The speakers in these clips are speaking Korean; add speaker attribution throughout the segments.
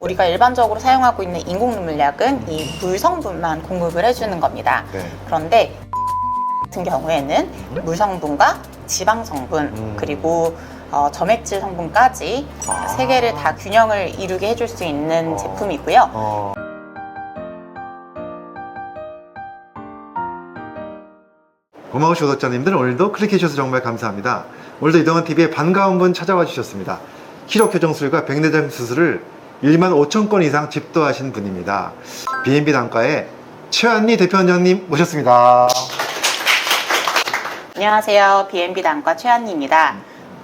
Speaker 1: 우리가 일반적으로 사용하고 있는 인공 눈물약은 이 물 성분만 공급을 해주는 겁니다.
Speaker 2: 네.
Speaker 1: 그런데 같은 경우에는 물 성분과 지방 성분 그리고 점액질 성분까지 세 개를 다 균형을 이루게 해줄 수 있는 제품이고요.
Speaker 2: 고마우신 구독자님들, 오늘도 클릭해주셔서 정말 감사합니다. 오늘도 이동환TV에 반가운 분 찾아와 주셨습니다. 키로 교정술과 백내장 수술을 1만 5천 건 이상 집도하신 분입니다. B&B 단과의 최한리 대표원장님 모셨습니다.
Speaker 1: 안녕하세요. B&B 단과 최한리입니다.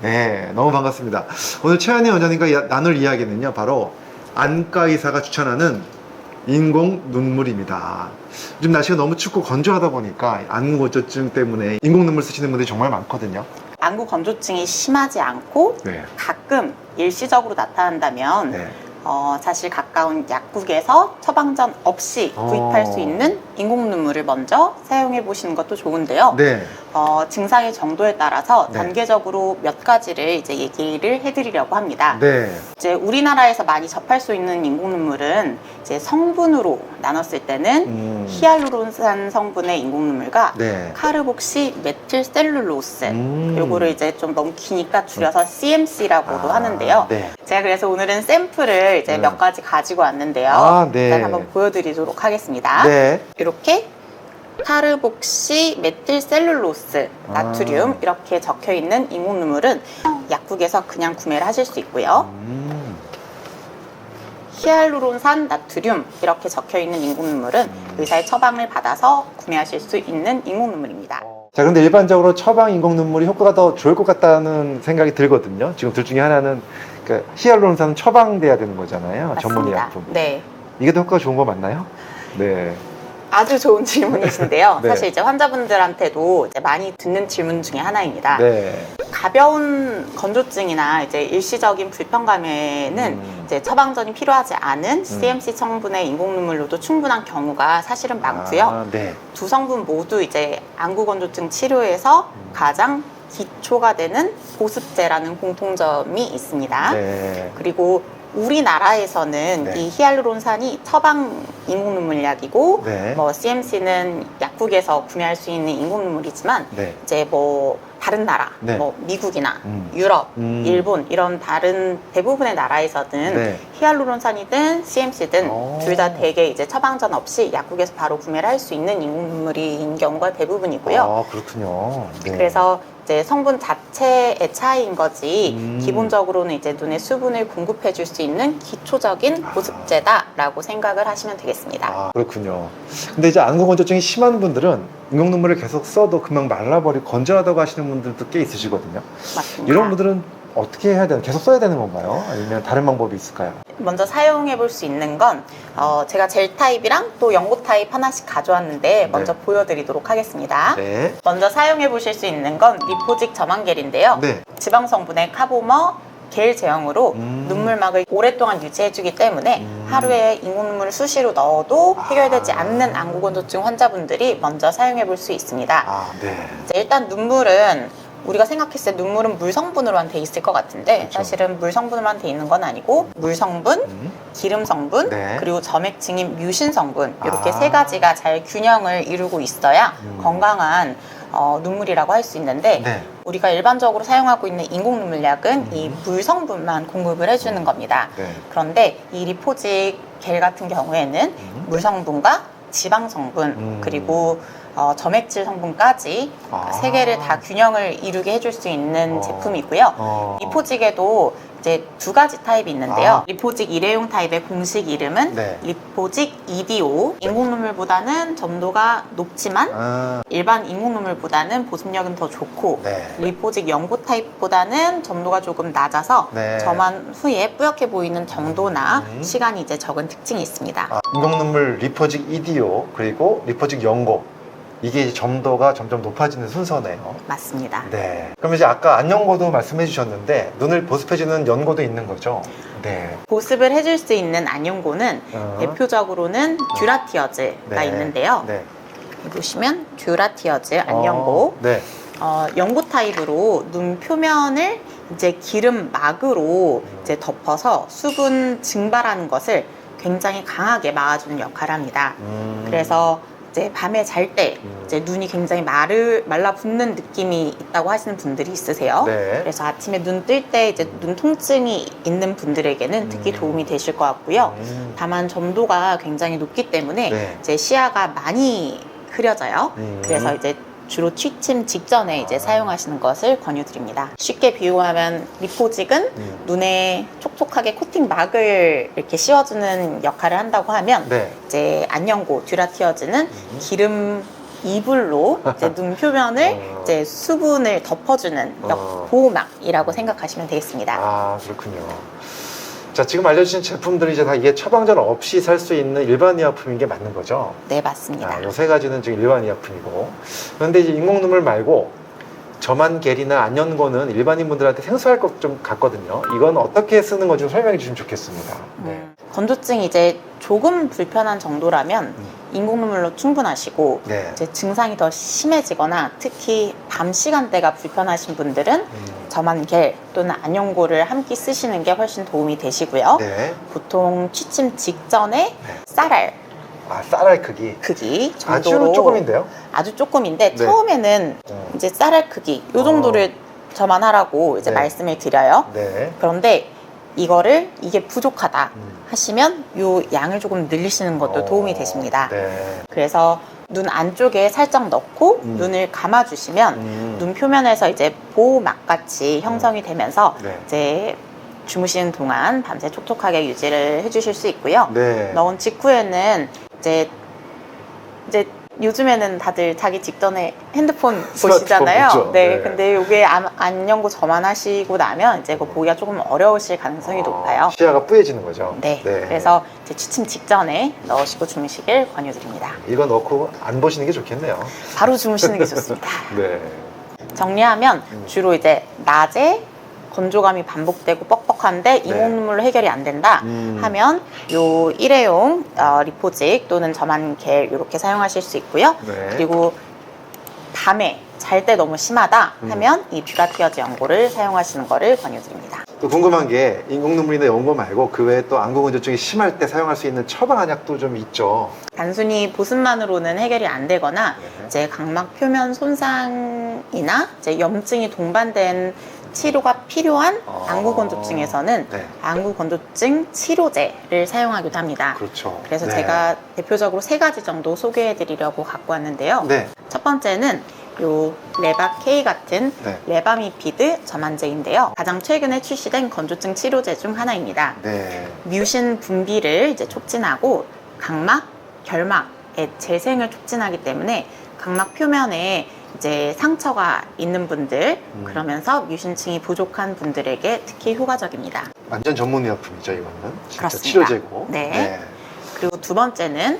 Speaker 2: 네, 너무 반갑습니다. 오늘 최한리 원장님과 나눌 이야기는요, 바로 안과 의사가 추천하는 인공 눈물입니다. 요즘 날씨가 너무 춥고 건조하다 보니까 안구건조증 때문에 인공 눈물 쓰시는 분들이 정말 많거든요.
Speaker 1: 안구 건조증이 심하지 않고
Speaker 2: 네.
Speaker 1: 가끔 일시적으로 나타난다면
Speaker 2: 네.
Speaker 1: 사실 가까운 약국에서 처방전 없이 구입할 수 있는 인공 눈물을 먼저 사용해 보시는 것도 좋은데요.
Speaker 2: 네.
Speaker 1: 증상의 정도에 따라서
Speaker 2: 네.
Speaker 1: 단계적으로 몇 가지를 이제 얘기를 해드리려고 합니다.
Speaker 2: 네.
Speaker 1: 이제 우리나라에서 많이 접할 수 있는 인공 눈물은 이제 성분으로 나눴을 때는 히알루론산 성분의 인공 눈물과
Speaker 2: 네.
Speaker 1: 카르복시 메틸셀룰로스 요거를 이제 좀 너무 기니까 줄여서 CMC라고도 하는데요.
Speaker 2: 네.
Speaker 1: 제가 그래서 오늘은 샘플을 이제 몇 가지 가지고 왔는데요.
Speaker 2: 네.
Speaker 1: 일단 한번 보여드리도록 하겠습니다.
Speaker 2: 네.
Speaker 1: 이렇게 카르복시 메틸셀룰로스 나트륨 이렇게 적혀 있는 인공 눈물은 약국에서 그냥 구매를 하실 수 있고요. 히알루론산 나트륨 이렇게 적혀 있는 인공 눈물은 의사의 처방을 받아서 구매하실 수 있는 인공 눈물입니다.
Speaker 2: 자, 그런데 일반적으로 처방 인공 눈물이 효과가 더 좋을 것 같다는 생각이 들거든요. 지금 둘 중에 하나는 히알루론산은 처방돼야 되는 거잖아요. 전문 의약품.
Speaker 1: 네.
Speaker 2: 이게 더 효과가 좋은 거 맞나요? 네.
Speaker 1: 아주 좋은 질문이신데요.
Speaker 2: 네.
Speaker 1: 사실 이제 환자분들한테도 이제 많이 듣는 질문 중에 하나입니다.
Speaker 2: 네.
Speaker 1: 가벼운 건조증이나 이제 일시적인 불편감에는 이제 처방전이 필요하지 않은 CMC 성분의 인공 눈물로도 충분한 경우가 사실은 많고요.
Speaker 2: 네.
Speaker 1: 두 성분 모두 이제 안구 건조증 치료에서 가장 기초가 되는 보습제라는 공통점이 있습니다.
Speaker 2: 네.
Speaker 1: 그리고 우리나라에서는
Speaker 2: 네.
Speaker 1: 이 히알루론산이 처방 인공 눈물약이고
Speaker 2: 네.
Speaker 1: 뭐 CMC는 약국에서 구매할 수 있는 인공 눈물이지만
Speaker 2: 네.
Speaker 1: 이제 뭐 다른 나라,
Speaker 2: 네.
Speaker 1: 뭐 미국이나 유럽, 일본 이런 다른 대부분의 나라에서는
Speaker 2: 네.
Speaker 1: 히알루론산이든 CMC든
Speaker 2: 오.
Speaker 1: 둘 다 대개 이제 처방전 없이 약국에서 바로 구매를 할 수 있는 인공 눈물인 경우가 대부분이고요.
Speaker 2: 아, 그렇군요. 네.
Speaker 1: 그래서 이제 성분 자체의 차이인 거지 기본적으로는 이제 눈에 수분을 공급해 줄 수 있는 기초적인 보습제다라고 생각을 하시면 되겠습니다.
Speaker 2: 아, 그렇군요. 근데 이제 안구 건조증이 심한 분들은 인공 눈물을 계속 써도 금방 말라버리고 건조하다고 하시는 분들도 꽤 있으시거든요.
Speaker 1: 맞습니다.
Speaker 2: 이런 분들은 어떻게 해야 되나? 계속 써야 되는 건가요? 아니면 다른 방법이 있을까요?
Speaker 1: 먼저 사용해 볼 수 있는 건 제가 젤 타입이랑 또 연고 타입 하나씩 가져왔는데 먼저 보여드리도록 하겠습니다.
Speaker 2: 네.
Speaker 1: 먼저 사용해 보실 수 있는 건 리포직 점안겔인데요.
Speaker 2: 네.
Speaker 1: 지방 성분의 카보머 겔 제형으로 눈물막을 오랫동안 유지해주기 때문에 하루에 인공 눈물을 수시로 넣어도 해결되지 않는 안구 건조증 환자분들이 먼저 사용해 볼 수 있습니다.
Speaker 2: 아, 네.
Speaker 1: 이제 일단 눈물은 우리가 생각했을 때 눈물은 물 성분으로만 돼 있을 것 같은데
Speaker 2: 그렇죠.
Speaker 1: 사실은 물 성분으로만 돼 있는 건 아니고 물 성분, 기름 성분,
Speaker 2: 네.
Speaker 1: 그리고 점액증인 뮤신 성분 이렇게 세 가지가 잘 균형을 이루고 있어야 건강한 눈물이라고 할 수 있는데
Speaker 2: 네.
Speaker 1: 우리가 일반적으로 사용하고 있는 인공 눈물약은 이 물 성분만 공급을 해주는 겁니다.
Speaker 2: 네.
Speaker 1: 그런데 이 리포직 겔 같은 경우에는 물 성분과 지방 성분 그리고 점액질 성분까지 세 개를 다 균형을 이루게 해줄 수 있는 제품이고요. 리포직에도 이제 두 가지 타입이 있는데요. 리포직 일회용 타입의 공식 이름은
Speaker 2: 네.
Speaker 1: 리포직 EDO. 인공 눈물보다는 점도가 높지만 일반 인공 눈물보다는 보습력은 더 좋고
Speaker 2: 네.
Speaker 1: 리포직 연고 타입보다는 점도가 조금 낮아서
Speaker 2: 네.
Speaker 1: 점한 후에 뿌옇게 보이는 정도나 시간이 이제 적은 특징이 있습니다.
Speaker 2: 인공 눈물 리포직 EDO 그리고 리포직 연고, 이게 이제 점도가 점점 높아지는 순서네요.
Speaker 1: 맞습니다.
Speaker 2: 네. 그럼 이제 아까 안연고도 말씀해 주셨는데 눈을 보습해주는 연고도 있는 거죠? 네.
Speaker 1: 보습을 해줄 수 있는 안연고는 대표적으로는 듀라티어즈가
Speaker 2: 네.
Speaker 1: 있는데요.
Speaker 2: 네.
Speaker 1: 여기 보시면 듀라티어즈 안연고.
Speaker 2: 네.
Speaker 1: 연고 타입으로 눈 표면을 이제 기름막으로 이제 덮어서 수분 증발하는 것을 굉장히 강하게 막아주는 역할을 합니다. 그래서 이제 밤에 잘 때 이제 눈이 굉장히 말라붙는 느낌이 있다고 하시는 분들이 있으세요.
Speaker 2: 네.
Speaker 1: 그래서 아침에 눈 뜰 때 이제 눈 통증이 있는 분들에게는 특히 도움이 되실 것 같고요. 다만 점도가 굉장히 높기 때문에
Speaker 2: 네.
Speaker 1: 이제 시야가 많이 흐려져요. 그래서 이제 주로 취침 직전에 이제 사용하시는 것을 권유드립니다. 쉽게 비유하면 리포직은 눈에 촉촉하게 코팅막을 이렇게 씌워주는 역할을 한다고 하면
Speaker 2: 네.
Speaker 1: 이제 안녕고 듀라티어즈는 기름 이불로 이제 눈 표면을 이제 수분을 덮어주는 보호막이라고 생각하시면 되겠습니다.
Speaker 2: 아, 그렇군요. 자, 지금 알려주신 제품들이 이제 다 이게 처방전 없이 살 수 있는 일반 의약품인 게 맞는 거죠?
Speaker 1: 네, 맞습니다.
Speaker 2: 이 세 가지는 지금 일반 의약품이고. 그런데 이제 인공 눈물 말고 점안겔이나 안연고는 일반인분들한테 생소할 것 좀 같거든요. 이건 어떻게 쓰는 건지 좀 설명해 주시면 좋겠습니다. 네.
Speaker 1: 건조증이 이제 조금 불편한 정도라면 인공 눈물로 충분하시고
Speaker 2: 네.
Speaker 1: 이제 증상이 더 심해지거나 특히 밤 시간대가 불편하신 분들은 점안겔 또는 안연고를 함께 쓰시는 게 훨씬 도움이 되시고요.
Speaker 2: 네.
Speaker 1: 보통 취침 직전에 쌀알
Speaker 2: 아, 쌀알 크기.
Speaker 1: 정도로
Speaker 2: 아주 조금인데요?
Speaker 1: 아주 조금인데
Speaker 2: 네.
Speaker 1: 처음에는 이제 쌀알 크기 요 정도를 점안하라고 이제
Speaker 2: 네.
Speaker 1: 말씀을 드려요.
Speaker 2: 네.
Speaker 1: 그런데 이게 부족하다 하시면 요 양을 조금 늘리시는 것도 도움이 되십니다.
Speaker 2: 네.
Speaker 1: 그래서 눈 안쪽에 살짝 넣고 눈을 감아주시면 눈 표면에서 이제 보호막 같이 형성이 되면서
Speaker 2: 네.
Speaker 1: 이제 주무시는 동안 밤새 촉촉하게 유지를 해주실 수 있고요.
Speaker 2: 네.
Speaker 1: 넣은 직후에는 이제 요즘에는 다들 자기 직전에 핸드폰 보시잖아요.
Speaker 2: 보죠.
Speaker 1: 네,
Speaker 2: 네.
Speaker 1: 근데 이게 안연고 점안하시고 나면 이제 그거 보기가 조금 어려우실 가능성이 높아요.
Speaker 2: 시야가 뿌얘지는 거죠?
Speaker 1: 네, 그래서 이제 취침 직전에 넣으시고 주무시길 권유드립니다.
Speaker 2: 이거 넣고 안 보시는 게 좋겠네요.
Speaker 1: 바로 주무시는 게 좋습니다.
Speaker 2: 네.
Speaker 1: 정리하면 주로 이제 낮에 건조감이 반복되고 뻑뻑한데 인공 눈물로 해결이 안 된다 하면 요 일회용 리포직 또는 점안겔 이렇게 사용하실 수 있고요.
Speaker 2: 네.
Speaker 1: 그리고 밤에 잘 때 너무 심하다 하면 이 듀라티어즈 연고를 사용하시는 거를 권유드립니다.
Speaker 2: 또 궁금한 게 인공 눈물이나 연고 말고 그 외에 또 안구 건조증이 심할 때 사용할 수 있는 처방 한약도 좀 있죠.
Speaker 1: 단순히 보습만으로는 해결이 안 되거나
Speaker 2: 네.
Speaker 1: 이제 각막 표면 손상이나 이제 염증이 동반된 치료가 필요한 안구 건조증에서는
Speaker 2: 네.
Speaker 1: 안구 건조증 치료제를 사용하기도 합니다.
Speaker 2: 그렇죠.
Speaker 1: 그래서
Speaker 2: 네.
Speaker 1: 제가 대표적으로 3가지 정도 소개해 드리려고 갖고 왔는데요.
Speaker 2: 네.
Speaker 1: 첫 번째는 요 레바K 같은
Speaker 2: 네.
Speaker 1: 레바미피드 점안제인데요. 가장 최근에 출시된 건조증 치료제 중 하나입니다.
Speaker 2: 네.
Speaker 1: 뮤신 분비를 이제 촉진하고 각막, 결막의 재생을 촉진하기 때문에 각막 표면에 이제 상처가 있는 분들 그러면서 뮤신층이 부족한 분들에게 특히 효과적입니다.
Speaker 2: 완전 전문 의약품이죠, 이거는. 진짜
Speaker 1: 그렇습니다.
Speaker 2: 치료제고.
Speaker 1: 네. 그리고 두 번째는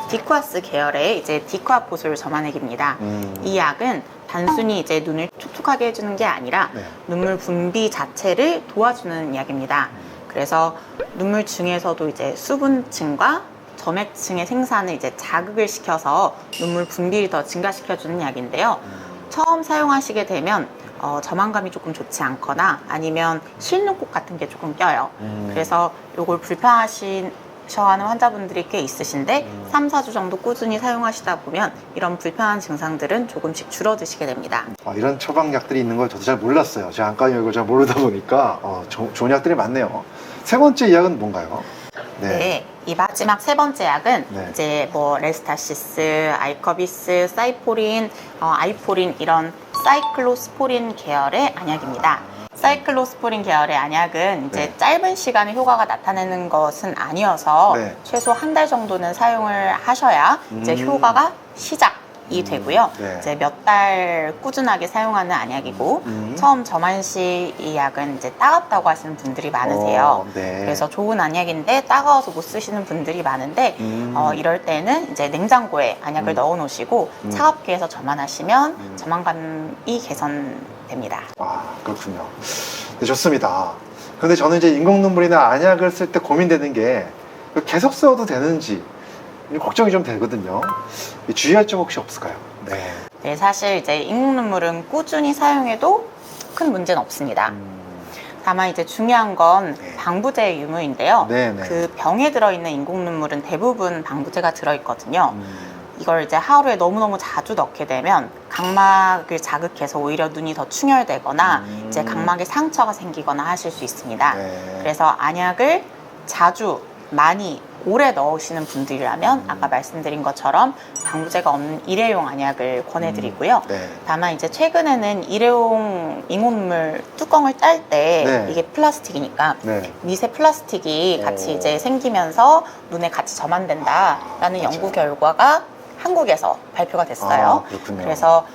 Speaker 1: 디쿠아스 계열의 이제 디쿠아포솔 점안액입니다. 이 약은 단순히 이제 눈을 촉촉하게 해주는 게 아니라
Speaker 2: 네.
Speaker 1: 눈물 분비 자체를 도와주는 약입니다. 그래서 눈물층에서도 이제 수분층과 점액층의 생산을 이제 자극을 시켜서 눈물 분비를 더 증가시켜주는 약인데요. 처음 사용하시게 되면 점안감이 조금 좋지 않거나 아니면 실눈곱 같은 게 조금 껴요. 그래서 이걸 불편하셔하는 환자분들이 꽤 있으신데 3, 4주 정도 꾸준히 사용하시다 보면 이런 불편한 증상들은 조금씩 줄어드시게 됩니다.
Speaker 2: 이런 처방약들이 있는 걸 저도 잘 몰랐어요. 제가 안과 이걸 잘 모르다 보니까 좋은 약들이 많네요. 세 번째 약은 뭔가요?
Speaker 1: 네. 이 마지막 3번째 약은
Speaker 2: 네.
Speaker 1: 이제 뭐 레스타시스, 아이커비스, 사이포린, 아이포린 이런 사이클로스포린 계열의 안약입니다. 사이클로스포린 계열의 안약은 이제
Speaker 2: 네.
Speaker 1: 짧은 시간에 효과가 나타내는 것은 아니어서
Speaker 2: 네.
Speaker 1: 최소 한 달 정도는 사용을 하셔야 이제 효과가 시작이 되고요.
Speaker 2: 네.
Speaker 1: 이제 몇 달 꾸준하게 사용하는 안약이고 처음 점안 시 이 약은 이제 따갑다고 하시는 분들이 많으세요.
Speaker 2: 네.
Speaker 1: 그래서 좋은 안약인데 따가워서 못 쓰시는 분들이 많은데 이럴 때는 이제 냉장고에 안약을 넣어 놓으시고 차갑게 해서 점안하시면 점안감이 개선됩니다.
Speaker 2: 그렇군요. 네, 좋습니다. 그런데 저는 이제 인공 눈물이나 안약을 쓸 때 고민되는 게 계속 써도 되는지 걱정이 좀 되거든요. 주의할 점 혹시 없을까요? 네.
Speaker 1: 네, 사실 이제 인공 눈물은 꾸준히 사용해도 큰 문제는 없습니다. 다만 이제 중요한 건
Speaker 2: 네.
Speaker 1: 방부제 유무인데요.
Speaker 2: 네네.
Speaker 1: 그 병에 들어있는 인공 눈물은 대부분 방부제가 들어있거든요. 이걸 이제 하루에 너무너무 자주 넣게 되면 각막을 자극해서 오히려 눈이 더 충혈되거나 이제 각막에 상처가 생기거나 하실 수 있습니다.
Speaker 2: 네.
Speaker 1: 그래서 안약을 자주 많이 오래 넣으시는 분들이라면 아까 말씀드린 것처럼 방부제가 없는 일회용 안약을 권해드리고요.
Speaker 2: 네.
Speaker 1: 다만 이제 최근에는 일회용 인공눈물 뚜껑을 딸 때
Speaker 2: 네.
Speaker 1: 이게 플라스틱이니까
Speaker 2: 네.
Speaker 1: 미세 플라스틱이 같이
Speaker 2: 오.
Speaker 1: 이제 생기면서 눈에 같이 점안된다라는
Speaker 2: 맞아요.
Speaker 1: 연구 결과가 한국에서 발표가 됐어요.
Speaker 2: 아, 그렇군요.
Speaker 1: 그래서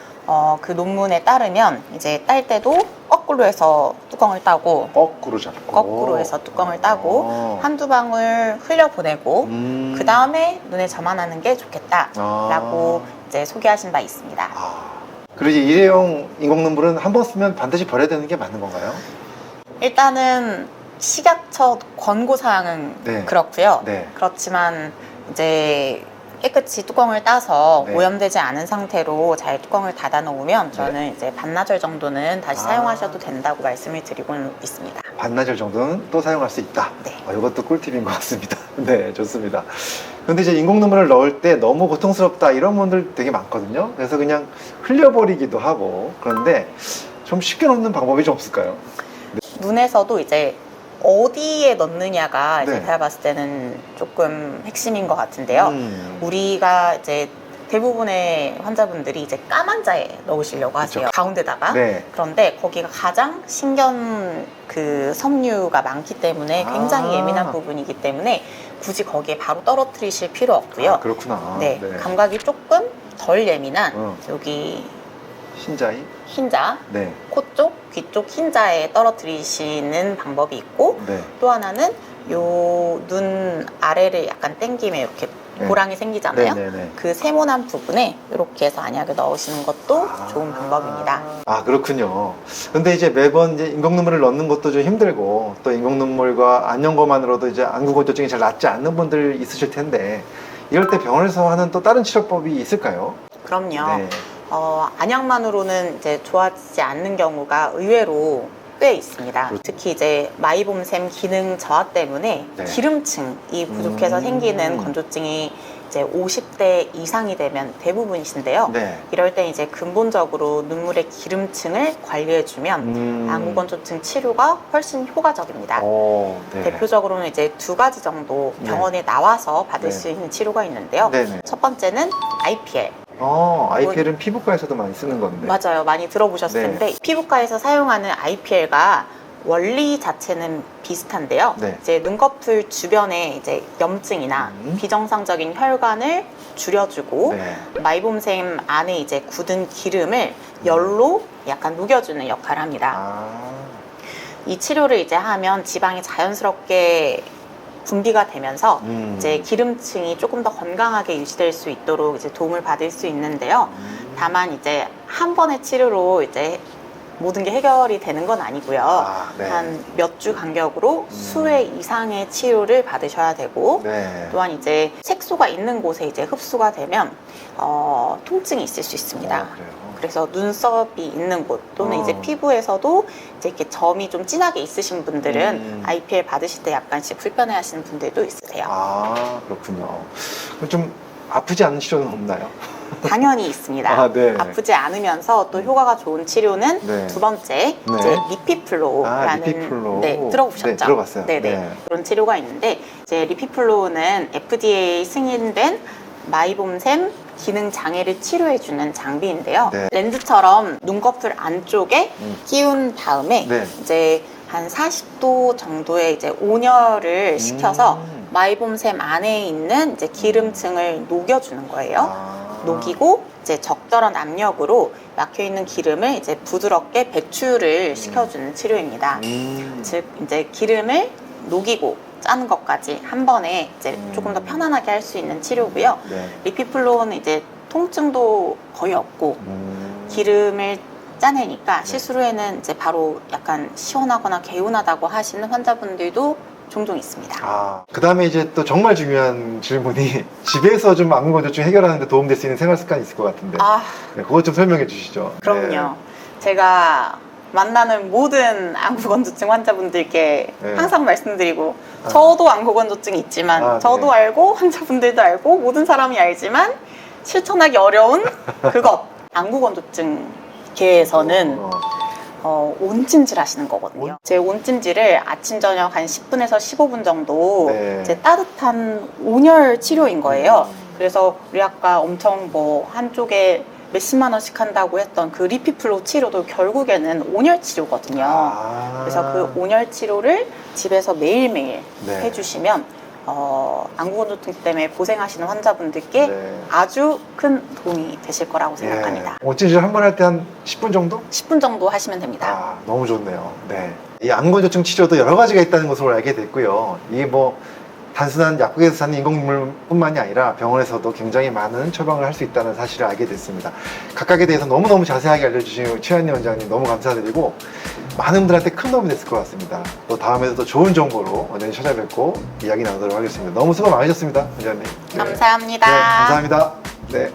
Speaker 1: 그 논문에 따르면 이제 딸 때도 거꾸로 해서 뚜껑을 따고
Speaker 2: 거꾸로 잡고.
Speaker 1: 거꾸로 해서 뚜껑을 따고 한두 방울 흘려보내고 그
Speaker 2: 그
Speaker 1: 다음에 눈에 점안하는 게 좋겠다라고 이제 소개하신 바 있습니다.
Speaker 2: 그리고 이제 일회용 인공눈물은 한 번 쓰면 반드시 버려야 되는 게 맞는 건가요?
Speaker 1: 일단은 식약처 권고사항은
Speaker 2: 네.
Speaker 1: 그렇고요.
Speaker 2: 네.
Speaker 1: 그렇지만 이제 깨끗이 뚜껑을 따서
Speaker 2: 네.
Speaker 1: 오염되지 않은 상태로 잘 뚜껑을 닫아 놓으면 저는 이제 반나절 정도는 다시 사용하셔도 된다고 말씀을 드리고 있습니다.
Speaker 2: 반나절 정도는 또 사용할 수 있다.
Speaker 1: 네.
Speaker 2: 이것도 꿀팁인 것 같습니다. 네, 좋습니다. 근데 이제 인공눈물을 넣을 때 너무 고통스럽다 이런 분들 되게 많거든요. 그래서 그냥 흘려버리기도 하고 그런데 좀 쉽게 넣는 방법이 좀 없을까요?
Speaker 1: 눈에서도 이제 어디에 넣느냐가 이제
Speaker 2: 네.
Speaker 1: 제가 봤을 때는 조금 핵심인 것 같은데요. 우리가 이제 대부분의 환자분들이 이제 까만 자에 넣으시려고 하세요.
Speaker 2: 그렇죠.
Speaker 1: 가운데다가.
Speaker 2: 네.
Speaker 1: 그런데 거기가 가장 신경 그 섬유가 많기 때문에 굉장히 예민한 부분이기 때문에 굳이 거기에 바로 떨어뜨리실 필요 없고요.
Speaker 2: 그렇구나.
Speaker 1: 네, 감각이 조금 덜 예민한
Speaker 2: 어.
Speaker 1: 여기
Speaker 2: 흰자이?
Speaker 1: 흰자,
Speaker 2: 네.
Speaker 1: 코 쪽, 귀 쪽 흰자에 떨어뜨리시는 방법이 있고
Speaker 2: 네.
Speaker 1: 또 하나는 요 눈 아래를 약간 당기면 이렇게
Speaker 2: 네.
Speaker 1: 고랑이 생기잖아요.
Speaker 2: 네네네.
Speaker 1: 그 세모난 부분에 이렇게 해서 안약을 넣으시는 것도 좋은 방법입니다.
Speaker 2: 그렇군요. 근데 이제 매번 이제 인공눈물을 넣는 것도 좀 힘들고 또 인공눈물과 안연고만으로도 이제 안구건조증이 잘 낫지 않는 분들 있으실 텐데 이럴 때 병원에서 하는 또 다른 치료법이 있을까요?
Speaker 1: 그럼요.
Speaker 2: 네.
Speaker 1: 안약만으로는 이제 좋아지지 않는 경우가 의외로 꽤 있습니다.
Speaker 2: 그렇죠.
Speaker 1: 특히 이제 마이봄샘 기능 저하 때문에
Speaker 2: 네.
Speaker 1: 기름층이 부족해서 생기는 건조증이 이제 50대 이상이 되면 대부분이신데요.
Speaker 2: 네.
Speaker 1: 이럴 때 이제 근본적으로 눈물의 기름층을 관리해주면 안구건조증 치료가 훨씬 효과적입니다.
Speaker 2: 네.
Speaker 1: 대표적으로는 이제 두 가지 정도 병원에 나와서 받을
Speaker 2: 네.
Speaker 1: 수 있는 치료가 있는데요.
Speaker 2: 네네.
Speaker 1: 첫 번째는 IPL.
Speaker 2: IPL은 피부과에서도 많이 쓰는 건데.
Speaker 1: 맞아요. 많이 들어보셨을
Speaker 2: 네.
Speaker 1: 텐데 피부과에서 사용하는 IPL과 원리 자체는 비슷한데요.
Speaker 2: 네.
Speaker 1: 이제 눈꺼풀 주변에 이제 염증이나 비정상적인 혈관을 줄여주고
Speaker 2: 네.
Speaker 1: 마이봄샘 안에 이제 굳은 기름을 열로 약간 녹여주는 역할을 합니다. 이 치료를 이제 하면 지방이 자연스럽게 분비가 되면서 이제 기름층이 조금 더 건강하게 유지될 수 있도록 이제 도움을 받을 수 있는데요. 다만 이제 한 번의 치료로 이제 모든 게 해결이 되는 건 아니고요.
Speaker 2: 네.
Speaker 1: 한 몇 주 간격으로 수회 이상의 치료를 받으셔야 되고
Speaker 2: 네.
Speaker 1: 또한 이제 색소가 있는 곳에 이제 흡수가 되면 통증이 있을 수 있습니다.
Speaker 2: 그래요.
Speaker 1: 그래서 눈썹이 있는 곳 또는 이제 피부에서도 이제 이렇게 점이 좀 진하게 있으신 분들은 IPL 받으실 때 약간씩 불편해하시는 분들도 있으세요.
Speaker 2: 그렇군요. 그럼 좀 아프지 않은 치료는 없나요?
Speaker 1: 당연히 있습니다.
Speaker 2: 네.
Speaker 1: 아프지 않으면서 또 효과가 좋은 치료는
Speaker 2: 네.
Speaker 1: 두 번째
Speaker 2: 네.
Speaker 1: 이제 리피플로우라는
Speaker 2: 리피플로우.
Speaker 1: 네, 들어보셨죠?
Speaker 2: 네, 들어봤어요.
Speaker 1: 네네.
Speaker 2: 네.
Speaker 1: 그런 치료가 있는데 이제 리피플로우는 FDA 승인된 마이봄샘 기능 장애를 치료해주는 장비인데요.
Speaker 2: 네.
Speaker 1: 렌즈처럼 눈꺼풀 안쪽에 끼운 다음에
Speaker 2: 네.
Speaker 1: 이제 한 40도 정도의 이제 온열을 시켜서 마이봄샘 안에 있는 이제 기름층을 녹여주는 거예요. 녹이고 이제 적절한 압력으로 막혀 있는 기름을 이제 부드럽게 배출을 시켜주는 치료입니다. 즉 이제 기름을 녹이고 짜는 것까지 한 번에 이제 조금 더 편안하게 할 수 있는 치료고요.
Speaker 2: 네.
Speaker 1: 리피플로우는 이제 통증도 거의 없고 기름을 짜내니까 시술 후에는 이제 바로 약간 시원하거나 개운하다고 하시는 환자분들도 종종 있습니다.
Speaker 2: 그 다음에 이제 또 정말 중요한 질문이 집에서 좀 안구건조증 해결하는데 도움될 수 있는 생활 습관이 있을 것 같은데 네, 그거 좀 설명해 주시죠.
Speaker 1: 그럼요. 제가 만나는 모든 안구건조증 환자분들께
Speaker 2: 네.
Speaker 1: 항상 말씀드리고 저도 안구건조증이 있지만 저도
Speaker 2: 네.
Speaker 1: 알고 환자분들도 알고 모든 사람이 알지만 실천하기 어려운 그것 안구건조증계에서는 온찜질 하시는 거거든요. 제 온찜질을 아침 저녁 한 10분에서 15분 정도
Speaker 2: 네.
Speaker 1: 제 따뜻한 온열 치료인 거예요. 그래서 우리 아까 엄청 뭐 한쪽에 몇십만 원씩 한다고 했던 그 리피플로 치료도 결국에는 온열 치료거든요. 그래서 그 온열 치료를 집에서 매일매일
Speaker 2: 네.
Speaker 1: 해주시면 안구건조증 때문에 고생하시는 환자분들께
Speaker 2: 네.
Speaker 1: 아주 큰 도움이 되실 거라고 생각합니다.
Speaker 2: 온찜질 한 번 할 때 한 10분 정도?
Speaker 1: 10분 정도 하시면 됩니다.
Speaker 2: 아, 너무 좋네요. 네. 이 안구건조증 치료도 여러 가지가 있다는 것을 알게 됐고요. 이게 뭐 단순한 약국에서 사는 인공물뿐만이 아니라 병원에서도 굉장히 많은 처방을 할 수 있다는 사실을 알게 됐습니다. 각각에 대해서 너무너무 자세하게 알려주신 최한희 원장님 너무 감사드리고 많은 분들한테 큰 도움이 됐을 것 같습니다. 또 다음에도 또 좋은 정보로 원장님 찾아뵙고 이야기 나누도록 하겠습니다. 너무 수고 많으셨습니다, 원장님. 네.
Speaker 1: 감사합니다.
Speaker 2: 네, 감사합니다. 네.